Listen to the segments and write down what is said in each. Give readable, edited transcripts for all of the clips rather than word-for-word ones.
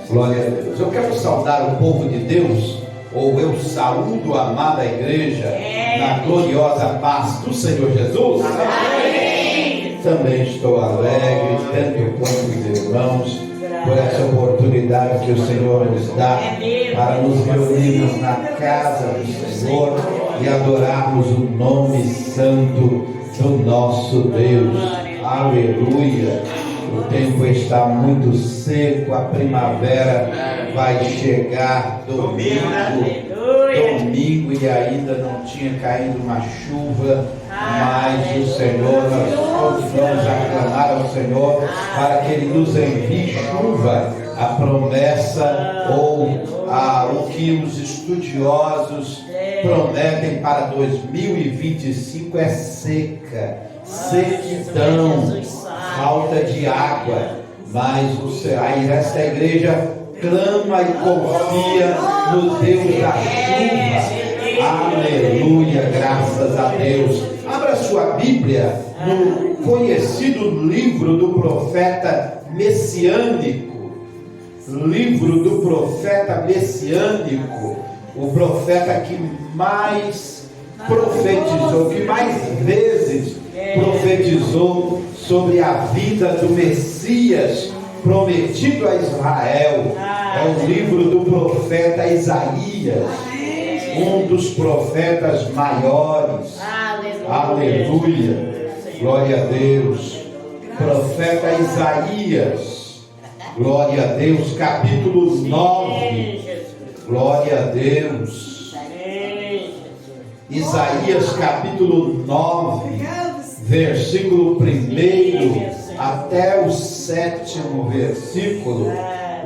Glória a Deus. Eu quero saudar o povo de Deus, ou eu saúdo a amada igreja na gloriosa paz do Senhor Jesus. Amém. Também estou alegre, tanto quanto os irmãos, por essa oportunidade que o Senhor nos dá para nos reunirmos na casa do Senhor e adorarmos o nome santo do nosso Deus. Aleluia. O tempo está muito seco, a primavera vai chegar domingo e ainda não tinha caído uma chuva, mas o Senhor, nós continuamos a clamar ao Senhor para que Ele nos envie chuva. A promessa ou o que os estudiosos prometem para 2025 é seca, sequidão, falta de água, mas esta igreja clama e confia no Deus da chuva. Aleluia, graças a Deus. Abra sua Bíblia no conhecido livro do profeta messiânico. Livro do profeta messiânico, o profeta que mais profetizou, que mais vezes profetizou sobre a vida do Messias prometido a Israel. É o livro do profeta Isaías, um dos profetas maiores. Aleluia, glória a Deus. Profeta Isaías, glória a Deus, capítulo 9. Glória a Deus. Isaías capítulo 9, versículo 1 até o 7º versículo.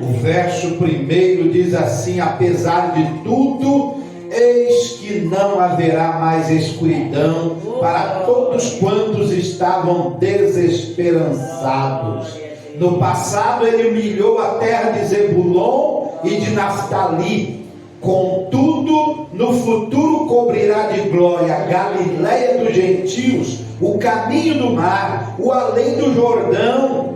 O verso 1 diz assim: apesar de tudo, eis que não haverá mais escuridão para todos quantos estavam desesperançados. No passado ele humilhou a terra de Zebulon e de Naftali. Contudo, no futuro cobrirá de glória a Galileia dos gentios, o caminho do mar, o além do Jordão,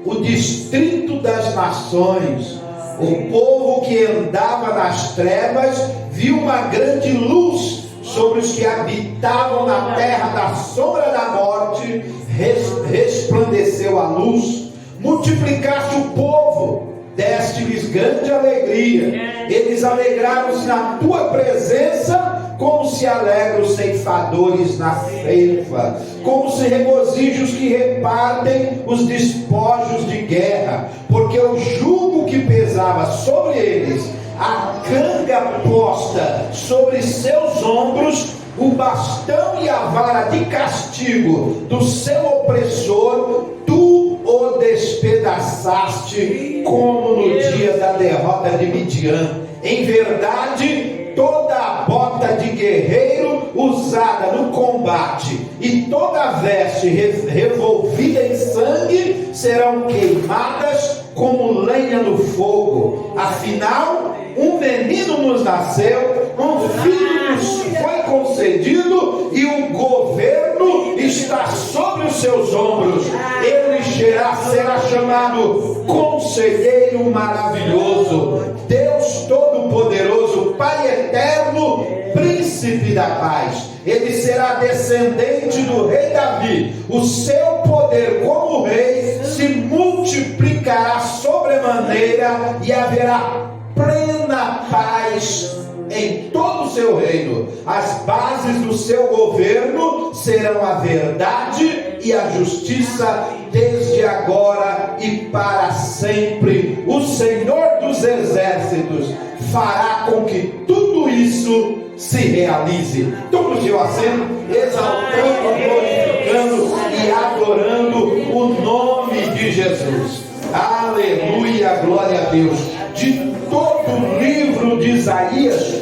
o distrito das nações. O povo que andava nas trevas viu uma grande luz. Sobre os que habitavam na terra da sombra da morte resplandeceu a luz. Multiplicaste o povo, deste-lhes grande alegria. Eles alegraram-se na tua presença, como se alegram os ceifadores na ceifa, como se regozijam os que repartem os despojos de guerra, porque o jugo que pesava sobre eles, a canga posta sobre seus ombros, o bastão e a vara de castigo do seu opressor, tu o despedaçaste, como no dia da derrota de Midian. Em verdade, toda a bota de guerreiro usada no combate e toda a veste revolvida em sangue serão queimadas como lenha no fogo. Afinal, um menino nos nasceu, um filho nos foi concedido e o governo está sobre os seus ombros. Ele será chamado Conselheiro Maravilhoso, Deus Todo-Poderoso, Pai Eterno, Príncipe da Paz. Ele será descendente do rei Davi. O seu poder como rei se multiplicará sobremaneira e haverá plena paz em todo o seu reino. As bases do seu governo serão a verdade e a justiça desde agora e para sempre. O Senhor dos exércitos fará com que tudo isso se realize. Tome o seu assento, exaltando, glorificando e adorando o nome de Jesus. Aleluia, glória a Deus. De todo o livro de Isaías,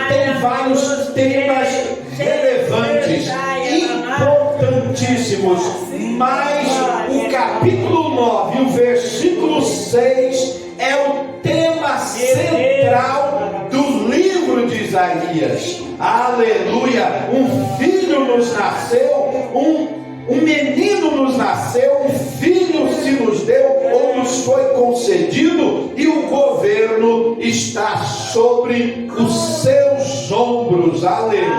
tem vários temas relevantes, importantíssimos, mas o capítulo 9, o versículo 6 é o tema central do livro de Isaías. Aleluia, um filho nos nasceu, um um menino nos nasceu, um filho se nos deu ou nos foi concedido, e o governo está sobre os seus ombros. Aleluia,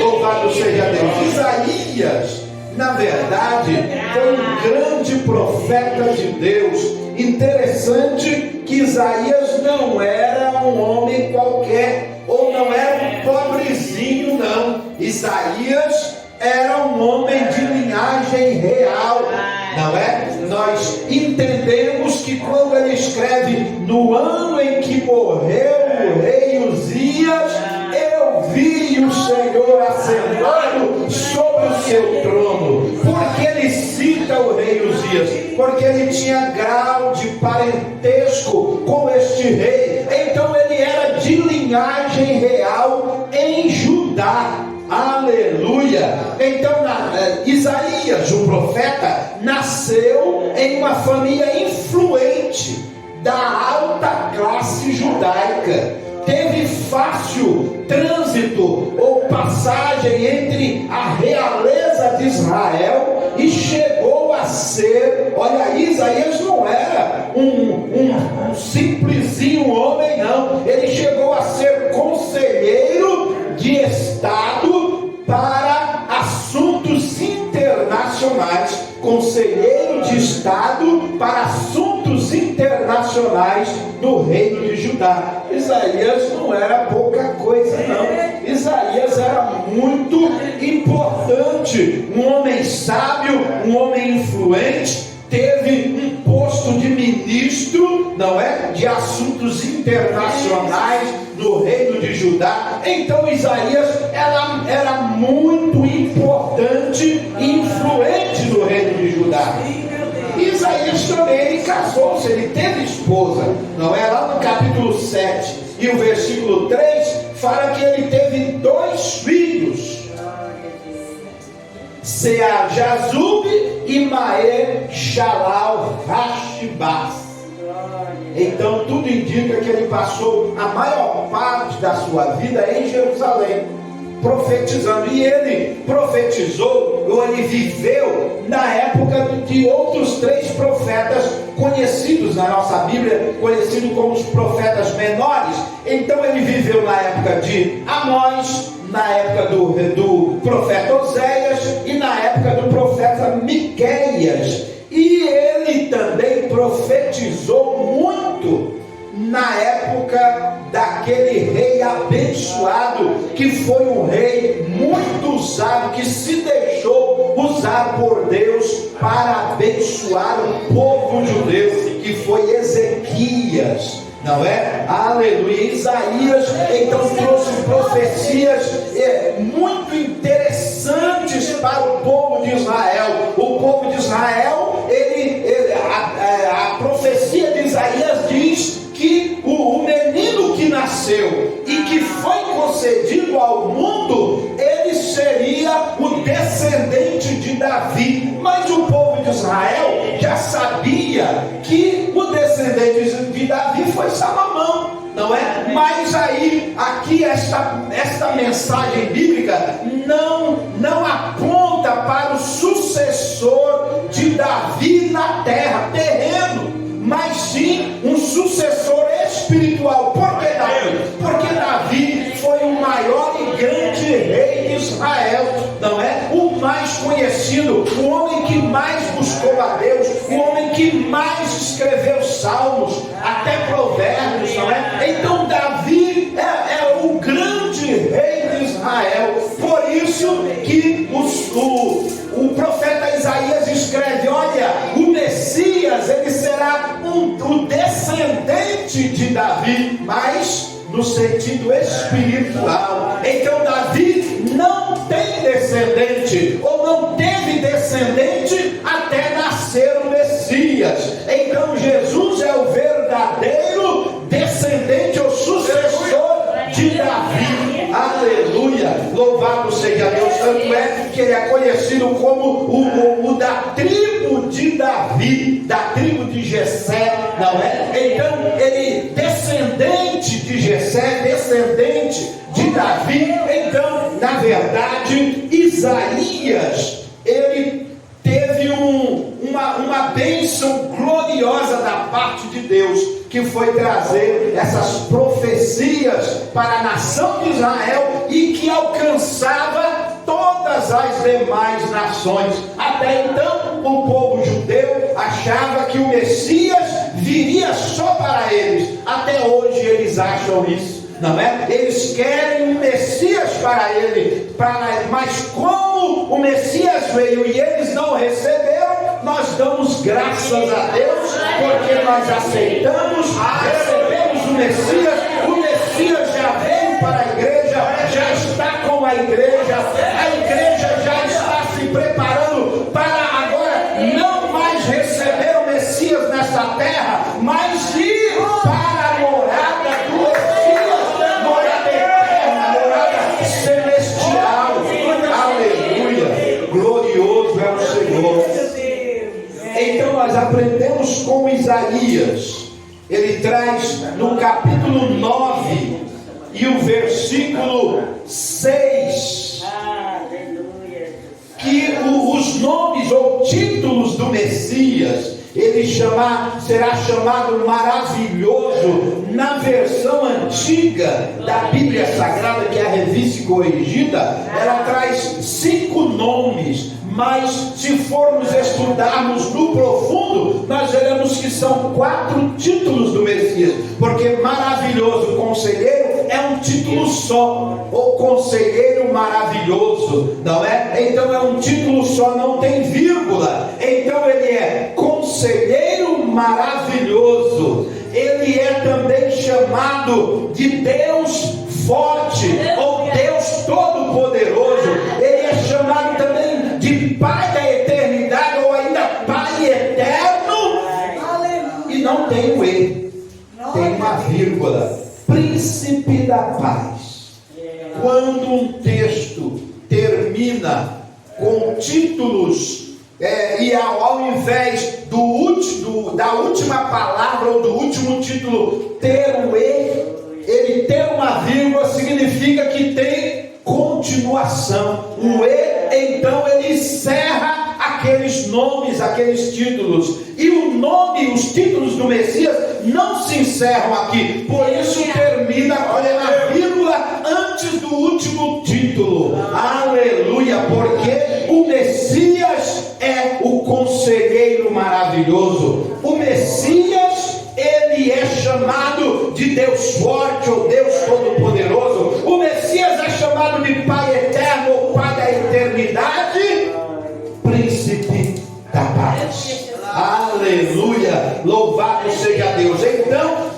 louvado seja Deus. Isaías, na verdade, foi um grande profeta de Deus. Interessante que Isaías não era um homem qualquer, ou não era um pobrezinho, não. Isaías era um homem de linhagem real, não é? Nós entendemos que quando ele escreve no ano em que morreu o rei Uzias, eu vi o Senhor assentado sobre o seu trono. Porque ele cita o rei Uzias? Porque ele tinha grau de parentesco com este rei. Então ele era de linhagem real em Judá. Aleluia. Então Isaías, o profeta, nasceu em uma família influente da alta classe judaica. Teve fácil trânsito ou passagem entre a realeza de Israel e chegou a ser, olha, Isaías não era um simplesinho homem, não. Ele chegou a ser conselheiro de Estado para assuntos internacionais. Conselheiro de Estado para assuntos internacionais do reino de Judá. Isaías não era pouca coisa, não. Isaías era muito importante, um homem sábio, um homem influente. Teve um posto de ministro, não é? De assuntos internacionais do reino de Judá. Então Isaías era muito importante e influente no reino de Judá. Isaías também, ele casou-se, ele teve esposa, não é? Lá no capítulo 7 e o versículo 3 fala que ele teve 2 filhos, Sear-Jazub e Maer-Shalal-Hashbaz. Então tudo indica que ele passou a maior parte da sua vida em Jerusalém, profetizando. E ele profetizou, ou ele viveu na época de outros 3 profetas conhecidos na nossa Bíblia, conhecidos como os profetas menores. Então ele viveu na época de Amós, na época do profeta Oséias e na época do profeta Miqueias. E ele também profetizou muito na época daquele rei abençoado, que foi um rei muito usado, que se deixou usar por Deus para abençoar o povo judeu, que foi Ezequias, não é? Aleluia. Isaías então trouxe profecias muito interessantes para o povo de Israel. O povo de Israel, a profecia de Isaías diz que o menino que nasceu e que foi concedido ao mundo, ele seria o descendente de Davi. Mas o povo de Israel já sabia que o descendente de Davi foi Salomão, não é? Mas aí, aqui esta mensagem bíblica não aponta para o sucessor de Davi na terra, terreno, mas sim um sucessor espiritual. Por que Davi? Porque Davi foi o maior e grande rei de Israel, não é? O mais conhecido, o homem que mais buscou a Deus, o homem que mais escreveu salmos, até provérbios, não é? Então Davi é o grande rei de Israel. Por isso que o profeta Isaías escreve: olha, o Messias, ele será o descendente de Davi, mas no sentido espiritual. Então Davi não tem descendente, ou não teve descendente até nascer o Messias. Então Jesus é o verdadeiro descendente, o sucessor de Davi. Aleluia, louvado seja Deus. Tanto é que ele é conhecido como o da tribo de Davi, da tribo de Jessé, não é? Então ele, descendente de Jessé, descendente de Davi. Então, na verdade, Isaías ele teve uma bênção gloriosa da parte de Deus, que foi trazer essas profecias para a nação de Israel e que alcançava todas as demais nações. Até então, o povo judeu achava que o Messias viria só para eles. Até hoje eles acham isso, não é? Eles querem um Messias para ele, mas como o Messias veio e eles não receberam, nós damos graças a Deus, porque nós aceitamos, recebemos o Messias já veio para a igreja, já está com a igreja já está se preparando para agora não mais receber o Messias nessa terra, mas ir para a morada do Messias, morada eterna, morada celestial. Aleluia, glorioso é o Senhor. Então nós aprendemos com Isaías. Ele traz no capítulo 9 e o versículo 6 que os nomes ou títulos do Messias, ele será chamado maravilhoso. Na versão antiga da Bíblia Sagrada, que é a revista corrigida, ela traz 5 nomes, mas se formos estudarmos no profundo, nós veremos que são 4 títulos do Messias, porque maravilhoso, conselheiro, é um título só, o conselheiro maravilhoso, não é? Então é um título só, não tem vírgula. Então ele é conselheiro maravilhoso. Ele é também chamado de Deus forte, ou Deus todo-poderoso. Ele é chamado também de Pai da eternidade, ou ainda Pai eterno. E não tem o E, tem uma vírgula. Príncipe da paz. Quando um texto termina com títulos e ao invés da última palavra ou do último título ter o E, ele ter uma vírgula, significa que tem continuação. O E, então, ele encerra aqueles nomes, aqueles títulos. E os títulos do Messias não se encerram aqui. Por isso termina, olha, na vírgula antes do último título. Aleluia, porque o Messias é o conselheiro maravilhoso. O Messias, ele é chamado de Deus forte ou Deus todo-poderoso. O Messias é chamado de Pai eterno ou Pai da eternidade, Príncipe da paz. Aleluia, louvado seja Deus. Então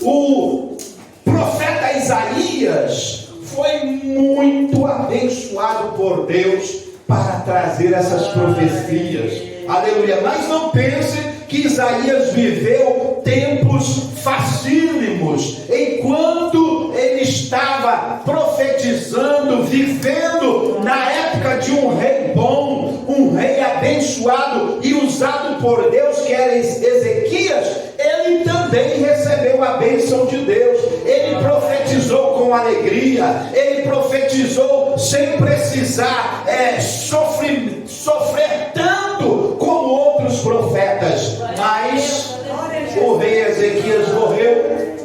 o profeta Isaías foi muito abençoado por Deus para trazer essas profecias. Aleluia, mas não pense que Isaías viveu tempos facílimos, enquanto ele estava profetizando, vivendo na época de um rei bom, um rei abençoado e usado por Deus, que era Ezequias. Ele também recebeu a bênção de Deus. Ele profetizou com alegria, ele profetizou sem precisar sofrer tanto como outros profetas. Mas o rei Ezequias morreu,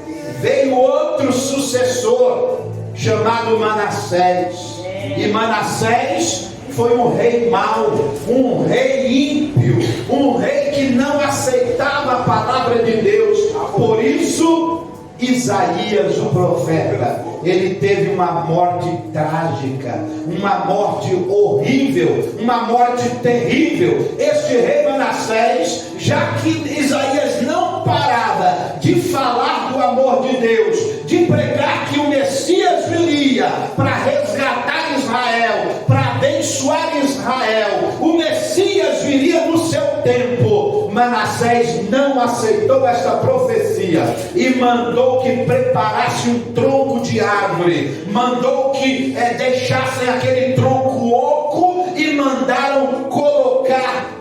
veio outro sucessor chamado Manassés, e Manassés foi um rei mau, um rei ímpio, um rei que não aceitava a palavra de Deus. Por isso Isaías, o profeta, ele teve uma morte trágica, uma morte horrível, uma morte terrível. Este rei Manassés, já que Isaías não parava de falar do amor de Deus, de pregar que o Messias viria para resgatar Israel, para abençoar Israel, o Messias viria no seu tempo. Manassés não aceitou esta profecia e mandou que preparasse um tronco de árvore, mandou que deixassem aquele tronco oco e mandaram colocar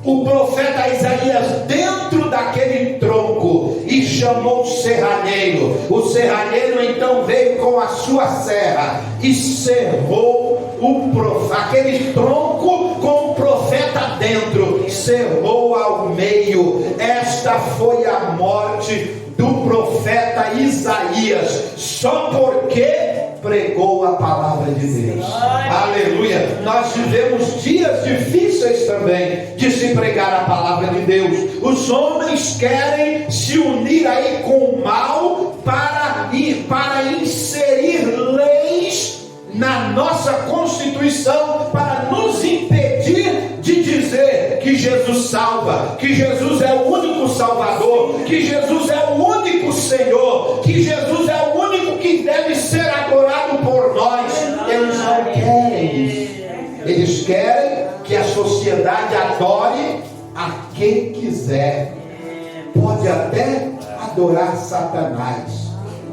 o profeta Isaías dentro daquele tronco e chamou o serralheiro. O serralheiro então veio com a sua serra e serrou aquele tronco com o profeta dentro, cerrou ao meio. Esta foi a morte do profeta Isaías, só porque pregou a palavra de Deus. Aleluia. Nós vivemos dias difíceis também de se pregar a palavra de Deus. Os homens querem se unir aí com o mal para inserir leis na nossa Constituição, para nos impedir de dizer que Jesus salva, que Jesus é o único Salvador, que Jesus é o único Senhor, que Jesus é o único que deve ser adorado por nós. Eles não querem isso. Eles querem que a sociedade adore a quem quiser. Pode até adorar Satanás,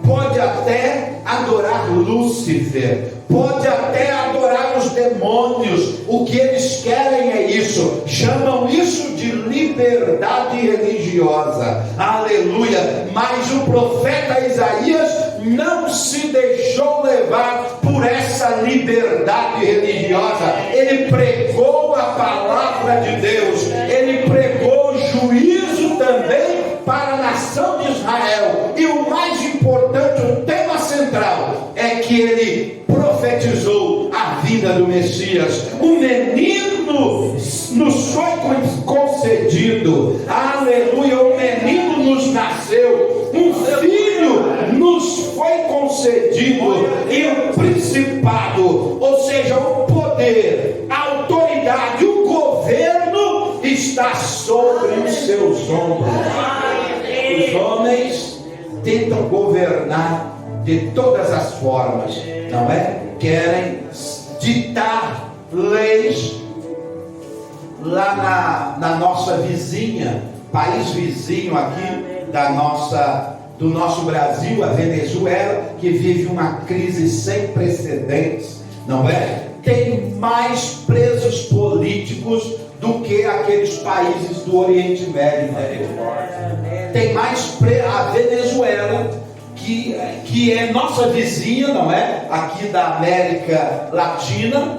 pode até adorar Lúcifer, pode até adorar os demônios. O que eles querem é isso. Chamam isso de liberdade religiosa. Aleluia. Mas o profeta Isaías não se deixou levar por essa liberdade religiosa. Ele pregou a palavra de Deus. Ele pregou juízo também para a nação de Israel. E o mais importante, o tema central, é que ele profetizou a vinda do Messias. O menino nos foi concedido. Aleluia. O menino nos nasceu. Um filho nos foi concedido. E o principado, ou seja, o poder, a autoridade, o governo está sobre os seus ombros. Os homens tentam governar de todas as formas, não é? Querem ditar leis lá na nossa vizinha, país vizinho aqui do nosso Brasil, a Venezuela, que vive uma crise sem precedentes, não é? Tem mais presos políticos do que aqueles países do Oriente Médio. Tem mais a Venezuela, que é nossa vizinha, não é? Aqui da América Latina,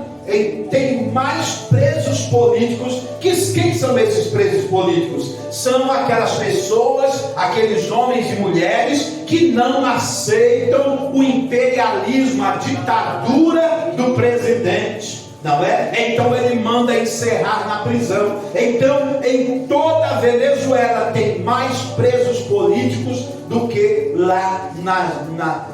tem mais presos políticos. Quem são esses presos políticos? São aquelas pessoas, aqueles homens e mulheres que não aceitam o imperialismo, a ditadura do presidente, não é? Então ele manda encerrar na prisão. Então em toda a Venezuela tem mais presos políticos do que lá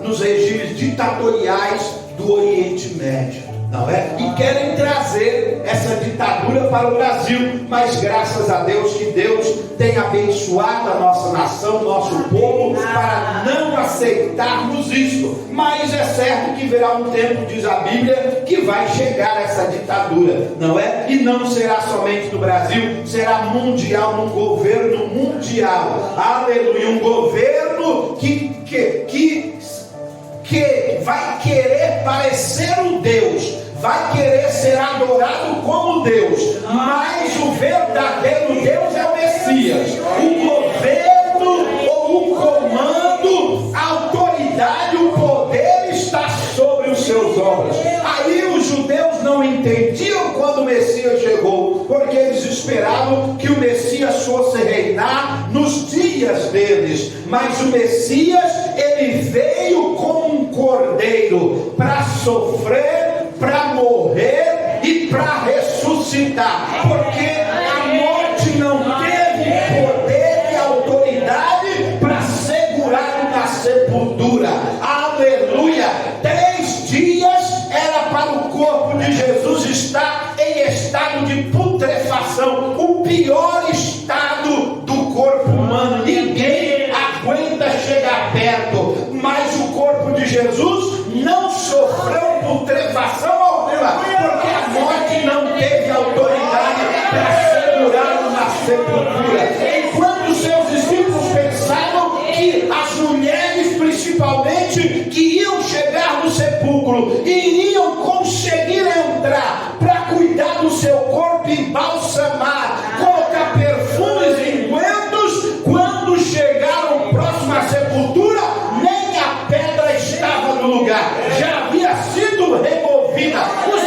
nos regimes ditatoriais do Oriente Médio, não é? E querem trazer essa ditadura para o Brasil, mas graças a Deus que Deus tem abençoado a nossa nação, nosso povo, para não aceitarmos isso. Mas é certo que virá um tempo, diz a Bíblia, que vai chegar essa ditadura, não é? E não será somente no Brasil, será mundial, um governo mundial. Aleluia. Um governo que vai querer parecer um Deus, vai querer ser adorado como Deus, mas o verdadeiro Deus é o Messias. O governo, ou o comando, a autoridade, o poder está sobre os seus ombros. Aí os judeus não entendiam quando o Messias chegou, porque eles esperavam que o Messias fosse reinar nos dias deles. Mas o Messias, ele veio como um cordeiro para sofrer, para morrer e para ressuscitar, porque a morte não teve poder e autoridade para segurar na sepultura. Aleluia. 3 dias era para o corpo de Jesus estar em estado de putrefação, o pior estado do corpo humano. Ninguém aguenta chegar perto, mas o corpo de Jesus não sofreu putrefação alguma, porque a morte não teve autoridade para segurá-lo na sepultura. Enquanto seus discípulos pensavam que as mulheres, principalmente, que iam chegar no sepulcro e iriam conseguir entrar para cuidar do seu corpo, embalsamar, colocar perfumes e ungüentos, quando chegaram próximo à sepultura, nem a pedra estava no lugar, já havia sido removida. Os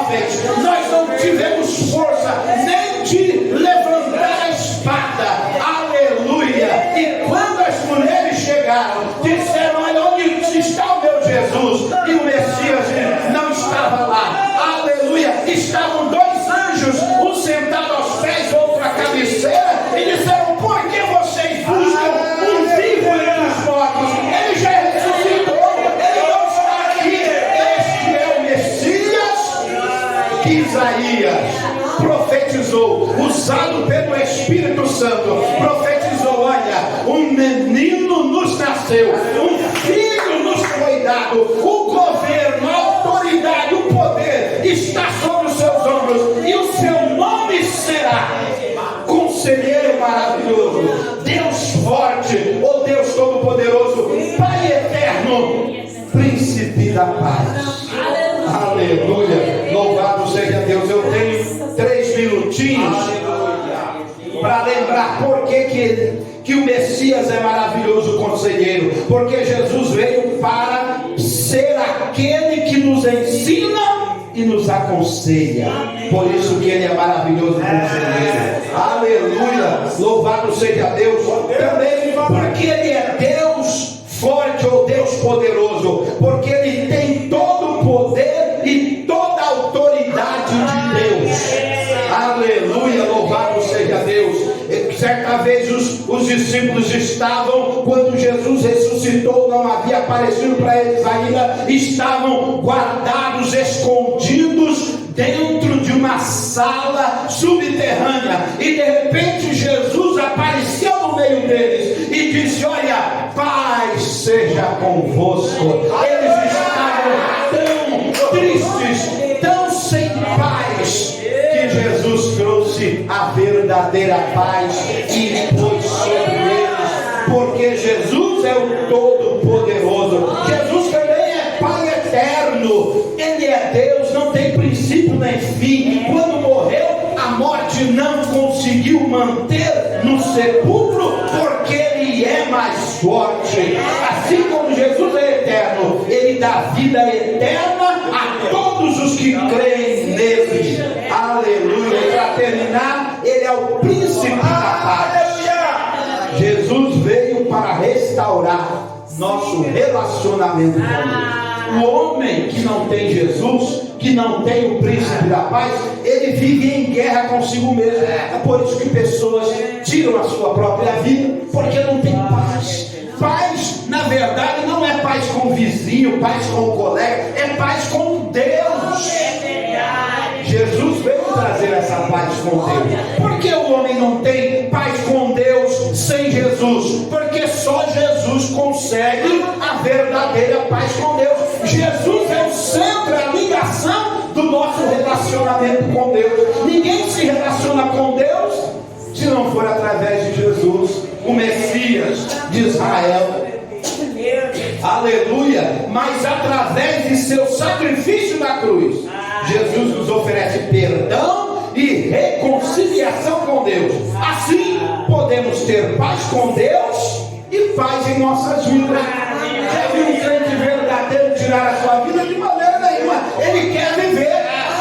jovens, nós não tivemos força nem de levantar a espada. Aleluia! E quando as mulheres chegaram, disseram: olha, onde está o meu Jesus? E o Messias não estava lá. Aleluia! Estavam dois anjos, um sentado aos pés, outro à cabeceira, e disseram: por que vocês buscam um vivo entre os mortos? Ele já ressuscitou, ele não está aqui. Este é o Messias que Isaías profetizou, usado pelo Espírito Santo. Profetizou: olha, um menino nos nasceu, um filho nos foi dado, o governo, a autoridade, o poder está sobre os seus ombros, e o seu nome será Conselheiro Maravilhoso, Deus Forte, o Deus Todo-Poderoso, Pai Eterno, Príncipe da Paz. Aleluia! Louvado seja Deus. Eu tenho 3 minutinhos para lembrar por que o Messias é maravilhoso conselheiro. Porque Jesus veio para ser aquele que nos ensina e nos aconselha. Por isso que ele é maravilhoso conselheiro. Aleluia! Louvado seja Deus. Também porque ele é Deus forte ou Deus poderoso, porque ele tem todo o poder e toda a autoridade de Deus. Aleluia, louvado seja Deus. Certa vez os discípulos estavam, quando Jesus ressuscitou, não havia aparecido para eles ainda, estavam guardados, escondidos dentro de uma sala subterrânea, e de repente Jesus apareceu no meio deles e disse: olha, paz seja convosco. Eles estavam tão tristes, tão sem paz, que Jesus trouxe a verdadeira paz e pôs sobre eles, porque Jesus é o Todo-Poderoso. Jesus também é Pai Eterno, ele é Deus, não tem princípio nem fim. Quando morreu, a morte não conseguiu manter no sepulcro, porque ele é mais forte. Assim como Jesus é eterno, ele dá vida eterna a todos os que creem nele. Aleluia. E para terminar, ele é o príncipe da paz. Jesus veio para restaurar nosso relacionamento com Deus. O homem que não tem Jesus, que não tem o príncipe da paz, ele vive em guerra consigo mesmo. É por isso que pessoas tiram a sua própria vida, porque não tem paz. Paz, na verdade, não é paz com o vizinho, paz com o colega, é paz com Deus. Jesus veio trazer essa paz com Deus. Por que o homem não tem paz com Deus sem Jesus? Porque só Jesus consegue a verdadeira paz com Deus. Jesus é o centro, a ligação do nosso relacionamento com Deus. Ninguém se relaciona com Deus se não for através de Jesus, o Messias de Israel. Aleluia! Mas através de seu sacrifício na cruz, Jesus nos oferece perdão e reconciliação com Deus. Assim podemos ter paz com Deus e paz em nossas vidas. Já viu um crente verdadeiro tirar a sua vida? De maneira nenhuma. Ele quer viver.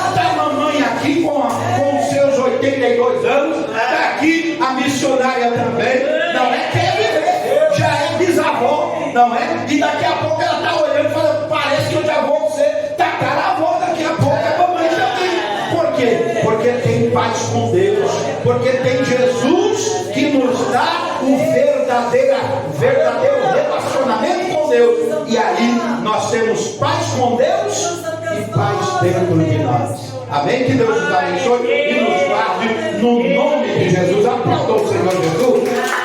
Está a mamãe aqui com os seus 82 anos, está aqui a missionária também, não é? Quer viver, já é bisavó, não é? E daqui a pouco ela está olhando e fala: parece que eu já vou ser tataravó, daqui a pouco a mamãe já tem. Por quê? Porque tem paz com Deus, porque tem Jesus que nos dá o verdadeiro relacionamento com Deus, e aí nós temos paz com Deus e paz dentro de nós. Amém? Que Deus nos abençoe e nos guarde no nome de Jesus. Aplauda o Senhor Jesus.